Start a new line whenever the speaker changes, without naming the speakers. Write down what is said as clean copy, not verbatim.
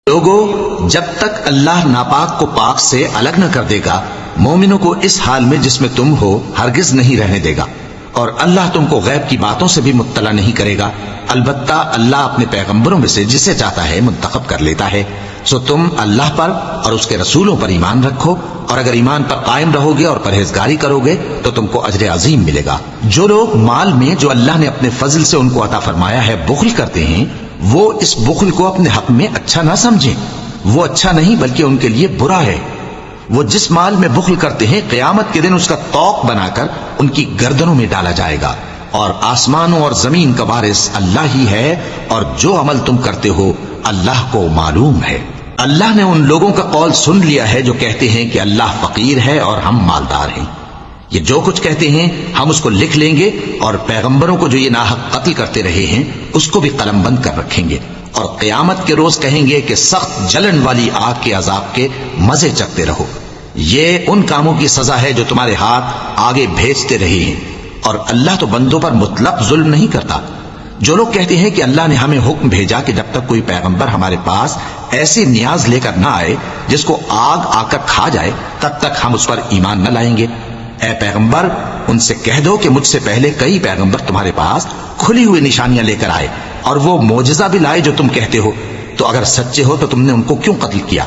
لوگوں، جب تک اللہ ناپاک کو پاک سے الگ نہ کر دے گا، مومنوں کو اس حال میں جس میں تم ہو ہرگز نہیں رہنے دے گا، اور اللہ تم کو غیب کی باتوں سے بھی مطلع نہیں کرے گا۔ البتہ اللہ اپنے پیغمبروں میں سے جسے چاہتا ہے منتخب کر لیتا ہے۔ سو تم اللہ پر اور اس کے رسولوں پر ایمان رکھو، اور اگر ایمان پر قائم رہو گے اور پرہیزگاری کرو گے تو تم کو اجر عظیم ملے گا۔ جو لوگ مال میں جو اللہ نے اپنے فضل سے ان کو عطا فرمایا ہے بخل کرتے ہیں، وہ اس بخل کو اپنے حق میں اچھا نہ سمجھیں، وہ اچھا نہیں بلکہ ان کے لیے برا ہے۔ وہ جس مال میں بخل کرتے ہیں قیامت کے دن اس کا طوق بنا کر ان کی گردنوں میں ڈالا جائے گا، اور آسمانوں اور زمین کا وارث اللہ ہی ہے، اور جو عمل تم کرتے ہو اللہ کو معلوم ہے۔ اللہ نے ان لوگوں کا قول سن لیا ہے جو کہتے ہیں کہ اللہ فقیر ہے اور ہم مالدار ہیں۔ یہ جو کچھ کہتے ہیں ہم اس کو لکھ لیں گے، اور پیغمبروں کو جو یہ ناحق قتل کرتے رہے ہیں اس کو بھی قلم بند کر رکھیں گے، اور قیامت کے روز کہیں گے کہ سخت جلن والی آگ کے عذاب کے مزے چکھتے رہو۔ یہ ان کاموں کی سزا ہے جو تمہارے ہاتھ آگے بھیجتے رہے ہیں، اور اللہ تو بندوں پر مطلق ظلم نہیں کرتا۔ جو لوگ کہتے ہیں کہ اللہ نے ہمیں حکم بھیجا کہ جب تک کوئی پیغمبر ہمارے پاس ایسی نیاز لے کر نہ آئے جس کو آگ آ کر کھا جائے تب تک ہم اس پر ایمان نہ لائیں گے، اے پیغمبر ان سے کہہ دو کہ مجھ سے پہلے کئی پیغمبر تمہارے پاس کھلی ہوئی نشانیاں لے کر آئے، اور وہ معجزہ بھی لائے جو تم کہتے ہو، تو اگر سچے ہو تو تم نے ان کو کیوں قتل کیا؟